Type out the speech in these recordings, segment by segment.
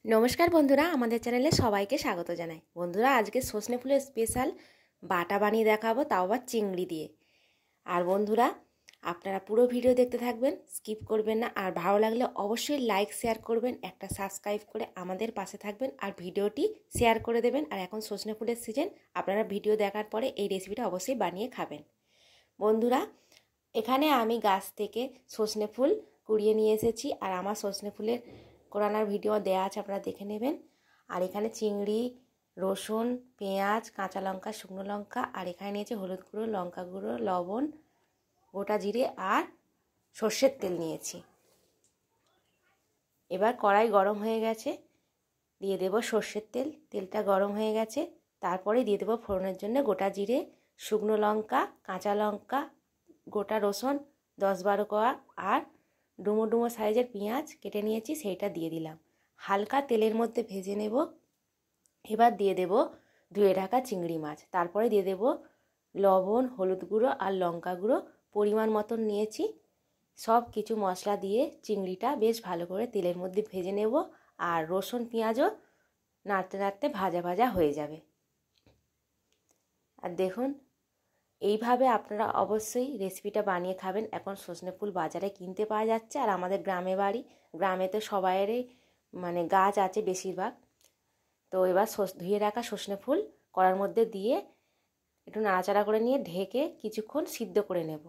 নমস্কার বন্ধুরা, আমাদের চ্যানেলে সবাইকে স্বাগত জানাই। বন্ধুরা, আজকে সজনে ফুলের স্পেশাল বাটা বানিয়ে দেখাবো, তাও আবার চিংড়ি দিয়ে। আর বন্ধুরা, আপনারা পুরো ভিডিও দেখতে থাকবেন, স্কিপ করবেন না। আর ভালো লাগলে অবশ্যই লাইক শেয়ার করবেন, একটা সাবস্ক্রাইব করে আমাদের পাশে থাকবেন আর ভিডিওটি শেয়ার করে দেবেন। আর এখন সজনে ফুলের সিজন, আপনারা ভিডিও দেখার পরে এই রেসিপিটা অবশ্যই বানিয়ে খাবেন। বন্ধুরা, এখানে আমি গাছ থেকে সজনে ফুল কুড়িয়ে নিয়ে এসেছি, আর আমার সজনে ফুলের কোরানোর ভিডিও দেওয়া আছে, আপনারা দেখে নেবেন। আর এখানে চিংড়ি, রসুন, পেঁয়াজ, কাঁচা লঙ্কা, শুকনো লঙ্কা, আর এখানে নিয়েছে হলুদ গুঁড়ো, লঙ্কা গুঁড়ো, লবণ, গোটা জিরে আর সর্ষের তেল নিয়েছি। এবার কড়াই গরম হয়ে গেছে, দিয়ে দেব সর্ষের তেল। তেলটা গরম হয়ে গেছে, তারপরে দিয়ে দেবো ফোড়নের জন্য গোটা জিরে, শুকনো লঙ্কা, কাঁচা লঙ্কা, গোটা রসুন 10-12 কোয়া, আর ডুমো ডুমো সাইজের পেঁয়াজ কেটে নিয়েছি, সেইটা দিয়ে দিলাম। হালকা তেলের মধ্যে ভেজে নেব। এবার দিয়ে দেব ধুয়ে রাখা চিংড়ি মাছ, তারপরে দিয়ে দেব লবণ, হলুদ গুঁড়ো আর লঙ্কা গুঁড়ো পরিমাণ মতন নিয়েছি। সব কিছু মশলা দিয়ে চিংড়িটা বেশ ভালো করে তেলের মধ্যে ভেজে নেব। আর রসুন পেঁয়াজও নাড়তে নাড়তে ভাজা ভাজা হয়ে যাবে। আর দেখুন, এইভাবে আপনারা অবশ্যই রেসিপিটা বানিয়ে খাবেন। এখন সজনে ফুল বাজারে কিনতে পাওয়া যাচ্ছে, আর আমাদের গ্রামে বাড়ি, গ্রামে তো সবাইয়েরই গাছ আছে বেশিরভাগ। তো এবার ধুয়ে রাখা সজনে ফুল কড়ার মধ্যে দিয়ে একটু নাড়াচাড়া করে নিয়ে ঢেকে কিছুক্ষণ সিদ্ধ করে নেব।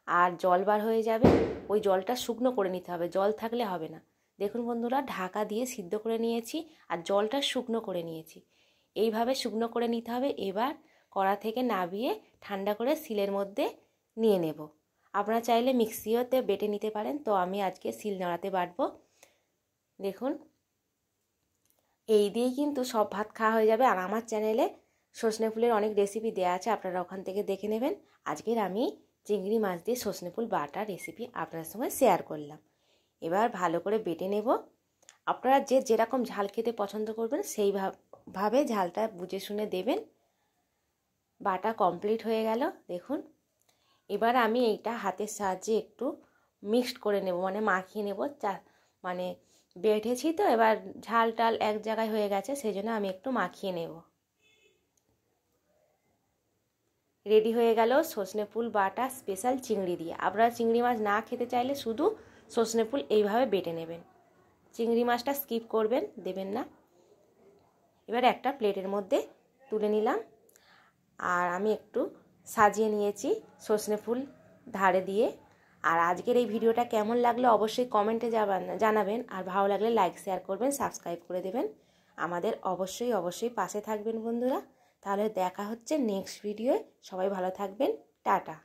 আর জল বার হয়ে যাবে, ওই জলটা শুকনো করে নিতে হবে, জল থাকলে হবে না। দেখুন বন্ধুরা, ঢাকা দিয়ে সিদ্ধ করে নিয়েছি আর জলটা শুকনো করে নিয়েছি। এইভাবে শুকনো করে নিতে হবে। এবার কড়া থেকে নামিয়ে ঠান্ডা করে শিলের মধ্যে নিয়ে নেব। আপনারা চাইলে মিক্সিওতে বেটে নিতে পারেন, তো আমি আজকে শিল নোড়াতে বাটবো। দেখুন, এই দিয়েই কিন্তু সব ভাত খাওয়া হয়ে যাবে। আর আমার চ্যানেলে সজনে ফুলের অনেক রেসিপি দেওয়া আছে, আপনারা ওখান থেকে দেখে নেবেন। আজকের আমি চিংড়ি মাছ দিয়ে সজনে ফুল বাটা রেসিপি আপনার সঙ্গে শেয়ার করলাম। এবার ভালো করে বেটে নেব। আপনারা যে যেরকম ঝাল খেতে পছন্দ করবেন সেইভাবে ঝালটা বুঝে শুনে দেবেন। বাটা কমপ্লিট হয়ে গেল দেখুন। এবার আমি এইটা হাতের সাহায্যে একটু মিক্সড করে নেব, মাখিয়ে নেব। বেটেছি তো, এবার ঝাল টাল এক জায়গায় হয়ে গেছে, সেই জন্য আমি একটু মাখিয়ে নেব। রেডি হয়ে গেল সজনে ফুল বাটা স্পেশাল চিংড়ি দিয়ে। আপনারা চিংড়ি মাছ না খেতে চাইলে শুধু সজনে ফুল এইভাবে বেটে নেবেন, চিংড়ি মাছটা স্কিপ করবেন, দেবেন না। এবার একটা প্লেটের মধ্যে তুলে নিলাম, আর আমি একটু সাজিয়ে নিয়েছি সজনে ফুল ধারে দিয়ে। আর আজকের এই ভিডিওটা কেমন লাগলো অবশ্যই কমেন্টে জানাবেন। আর ভালো লাগলে লাইক শেয়ার করবেন, সাবস্ক্রাইব করে দেবেন। আমাদের অবশ্যই পাশে থাকবেন বন্ধুরা। তাহলে দেখা হচ্ছে নেক্সট ভিডিওয়ে। সবাই ভালো থাকবেন, টাটা।